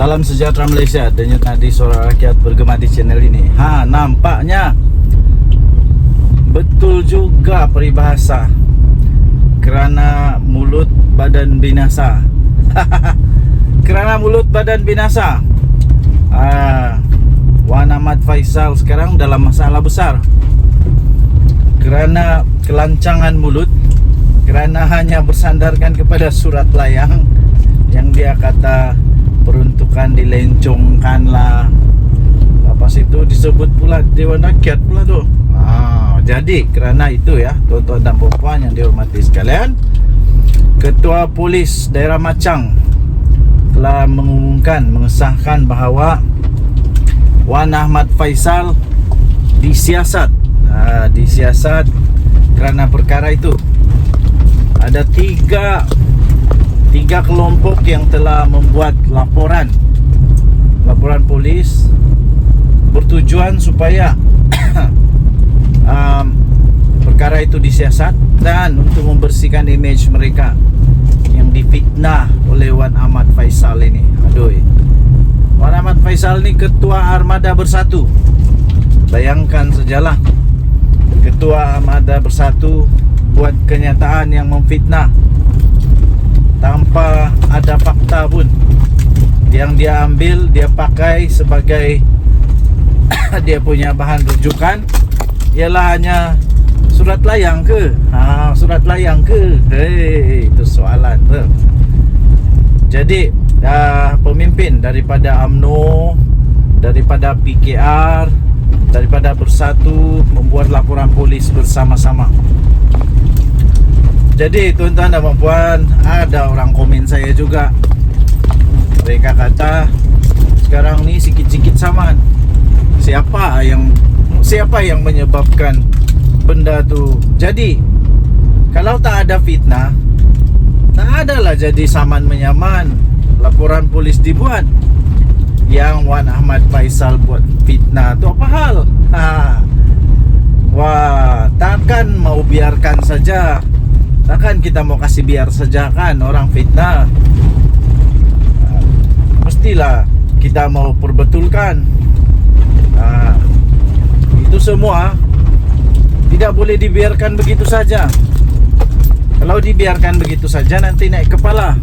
Salam sejahtera Malaysia. Denyut nadi suara rakyat bergema di channel ini. Nampaknya betul juga peribahasa, kerana mulut badan binasa. Kerana mulut badan binasa. Wan Ahmad Faisal sekarang dalam masalah besar kerana kelancangan mulut, kerana hanya bersandarkan kepada surat layang yang dia kata peruntukan dilencongkan lah. Lepas itu disebut pula Dewan Rakyat pula tu. Jadi kerana itu ya, tuan-tuan dan puan yang dihormati sekalian, Ketua Polis Daerah Machang telah mengesahkan bahawa Wan Ahmad Faisal disiasat. Disiasat kerana perkara itu. Ada tiga kelompok yang telah membuat laporan polis bertujuan supaya perkara itu disiasat dan untuk membersihkan imej mereka yang difitnah oleh Wan Ahmad Faisal ini. Wan Ahmad Faisal ni Ketua Armada Bersatu. Bayangkan sajalah, Ketua Armada Bersatu buat kenyataan yang memfitnah tanpa ada fakta pun. Yang dia ambil, dia pakai sebagai dia punya bahan rujukan ialah hanya surat layang ke? Surat layang ke? Itu soalan tu. Jadi pemimpin daripada UMNO, daripada PKR, daripada Bersatu membuat laporan polis bersama-sama. Jadi tuan-tuan dan puan, ada orang komen saya juga. Mereka kata sekarang ni sikit-sikit saman. Siapa yang menyebabkan benda tu? Jadi kalau tak ada fitnah, tak adalah jadi saman menyaman. Laporan polis dibuat. Yang Wan Ahmad Faisal buat fitnah tu apa hal? Takkan mau biarkan saja. Takkan kita mau kasih biar saja kan orang fitnah. Mestilah kita mau perbetulkan. Itu semua tidak boleh dibiarkan begitu saja. Kalau dibiarkan begitu saja nanti naik kepala.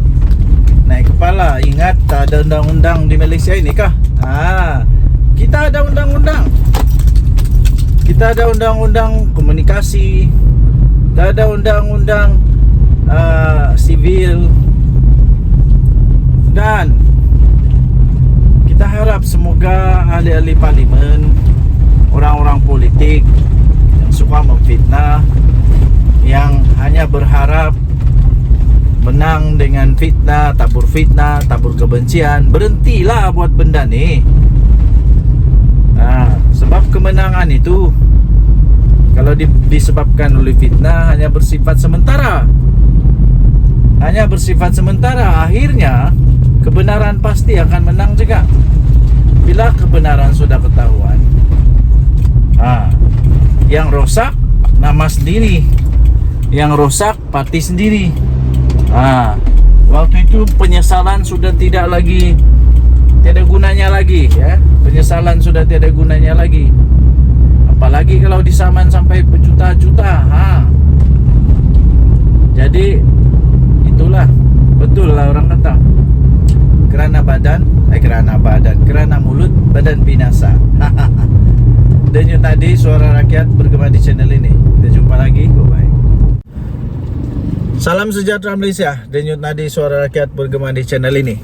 Ingat tak ada undang-undang di Malaysia ini kah? Kita ada undang-undang. Kita ada undang-undang komunikasi. Kita ada undang-undang sivil. Dan kita harap semoga ahli-ahli parlimen, orang-orang politik yang suka memfitnah, yang hanya berharap menang dengan fitnah, tabur kebencian, berhentilah buat benda ni. Sebab kemenangan itu kalau disebabkan oleh fitnah hanya bersifat sementara. Akhirnya kebenaran pasti akan menang juga. Bila kebenaran sudah ketahuan, yang rosak nama sendiri, yang rosak parti sendiri. Waktu itu penyesalan sudah tiada gunanya lagi ya. Penyesalan sudah tiada gunanya lagi. Apalagi kalau disaman sampai berjuta-juta. Jadi itulah, betul lah orang kata, kerana mulut badan binasa. Denyut nadi suara rakyat bergema di channel ini. Kita jumpa lagi, bye-bye. Salam sejahtera Malaysia. Denyut nadi suara rakyat bergema di channel ini.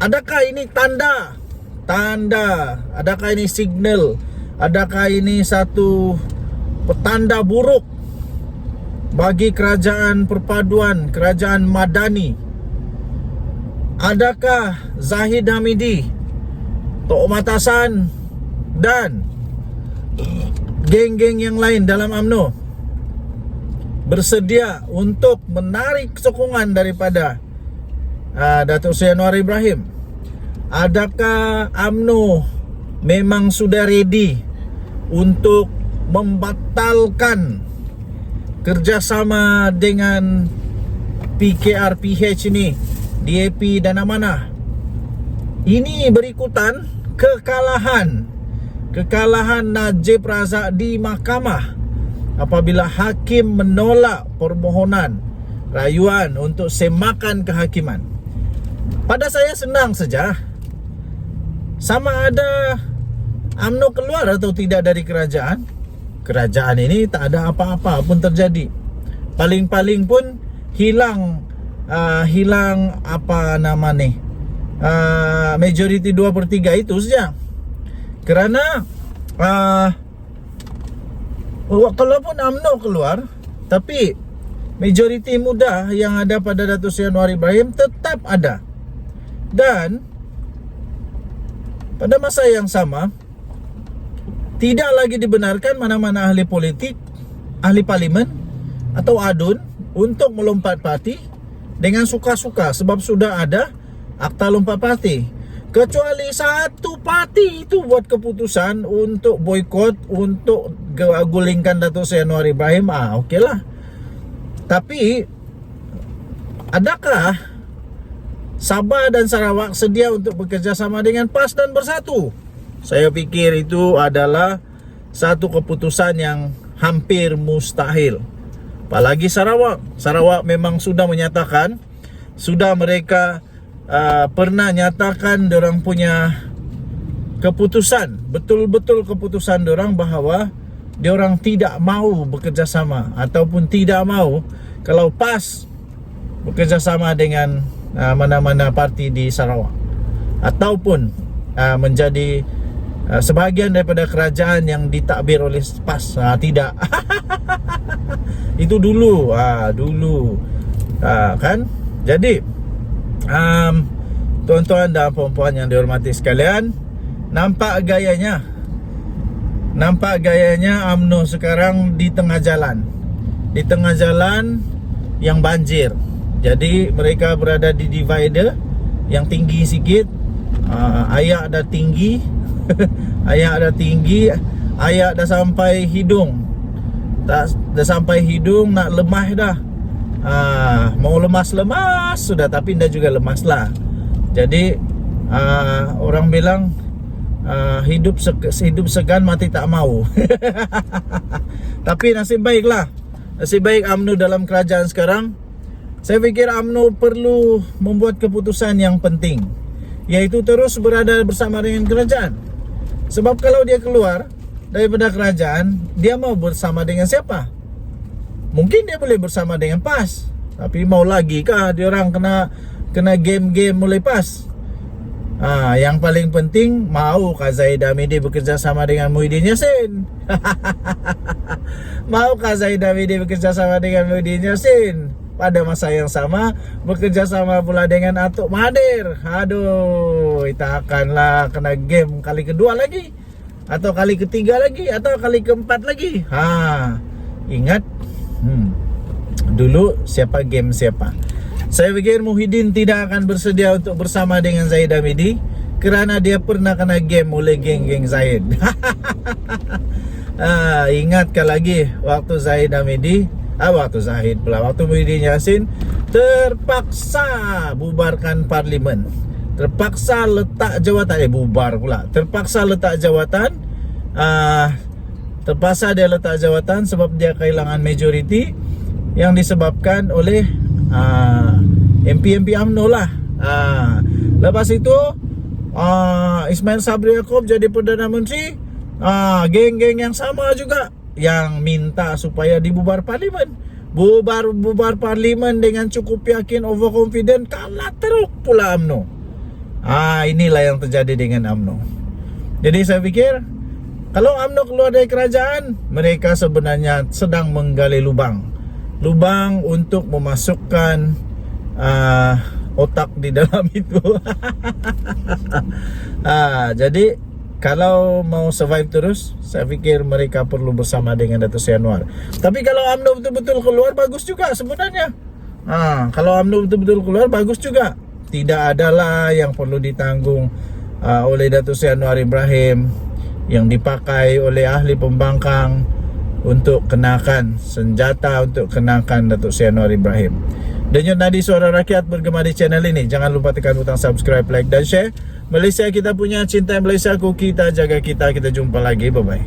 Adakah ini tanda? Adakah ini signal? Adakah ini satu petanda buruk bagi kerajaan perpaduan, kerajaan Madani? Adakah Zahid Hamidi, Tok Matasan dan geng-geng yang lain dalam UMNO bersedia untuk menarik sokongan daripada Datuk Seri Anwar Ibrahim? Adakah UMNO memang sudah ready untuk membatalkan kerjasama dengan PKR PH ini, DAP dan Amanah? Ini berikutan kekalahan Najib Razak di mahkamah apabila hakim menolak permohonan rayuan untuk semakan kehakiman. Pada saya senang saja, sama ada UMNO keluar atau tidak dari kerajaan. Kerajaan ini tak ada apa-apa pun terjadi. Paling-paling pun hilang apa nama ni, majority 2/3 itu saja. Kerana kalaupun UMNO keluar, tapi majoriti muda yang ada pada Datuk Seri Anwar Ibrahim tetap ada. Dan pada masa yang sama, tidak lagi dibenarkan mana-mana ahli politik, ahli parlimen atau ADUN untuk melompat parti dengan suka-suka, sebab sudah ada Akta Lompat Parti. Kecuali satu parti itu buat keputusan untuk boikot, untuk gulingkan Datuk Seri Anwar Ibrahim, okeylah. Tapi adakah Sabah dan Sarawak sedia untuk bekerjasama dengan PAS dan bersatu? Saya fikir itu adalah satu keputusan yang hampir mustahil. Apalagi Sarawak memang sudah menyatakan, sudah mereka pernah nyatakan dorang punya keputusan, betul-betul keputusan dorang bahawa diorang tidak mau bekerjasama ataupun tidak mau kalau PAS bekerjasama dengan mana-mana parti di Sarawak ataupun menjadi sebahagian daripada kerajaan yang ditakbir oleh PAS. Tidak. Itu dulu kan. Jadi tuan-tuan dan puan-puan yang dihormati sekalian, nampak gayanya UMNO sekarang di tengah jalan yang banjir. Jadi mereka berada di divider yang tinggi sikit. Ayak dah tinggi ayak dah sampai hidung. Dah sampai hidung, nak lemah dah. Mau lemas-lemas sudah, tapi dah juga lemas lah. Jadi orang bilang hidup segan mati tak mau. Tapi nasib baik UMNO dalam kerajaan sekarang. Saya fikir UMNO perlu membuat keputusan yang penting, iaitu terus berada bersama dengan kerajaan. Sebab kalau dia keluar daripada kerajaan, dia mau bersama dengan siapa? Mungkin dia boleh bersama dengan PAS, tapi mau lagi kah dia orang kena game-game mulai PAS? Yang paling penting, maukah Zahid Hamidi bekerja sama dengan Muhyiddin Yassin? Maukah Zahid Hamidi bekerja sama dengan Muhyiddin Yassin? Pada masa yang sama bekerja sama pula dengan Atuk Mahathir. Aduh, kita akanlah kena game kali kedua lagi, atau kali ketiga lagi, atau kali keempat lagi. Ingat dulu siapa game siapa. Saya fikir Muhyiddin tidak akan bersedia untuk bersama dengan Zahid Hamidi kerana dia pernah kena game oleh geng-geng Zahid. Ingatkah lagi waktu Zahid Hamidi, waktu Muhyiddin Yassin terpaksa bubarkan parlimen, terpaksa letak jawatan, terpaksa dia letak jawatan sebab dia kehilangan majoriti yang disebabkan oleh MP UMNO lah. Lepas itu Ismail Sabri Yaakob jadi Perdana Menteri. Geng-geng yang sama juga yang minta supaya dibubar parlimen. Bubar parlimen dengan cukup yakin, overconfident, kalah teruk pula UMNO. Inilah yang terjadi dengan UMNO. Jadi saya fikir kalau UMNO keluar dari kerajaan, mereka sebenarnya sedang menggali lubang untuk memasukkan otak di dalam itu. Jadi kalau mau survive terus, saya fikir mereka perlu bersama dengan Datuk Seri Anwar. Tapi kalau UMNO betul-betul keluar, bagus juga sebenarnya. Kalau UMNO betul-betul keluar, bagus juga. Tidak adalah yang perlu ditanggung oleh Datuk Seri Anwar Ibrahim, yang dipakai oleh ahli pembangkang untuk kenakan senjata, untuk kenakan Datuk Seri Anwar Ibrahim. Denyut nadi suara rakyat bergema di channel ini. Jangan lupa tekan butang subscribe, like dan share. Malaysia kita punya, cinta Malaysia ku, kita jaga kita. Kita jumpa lagi, bye bye.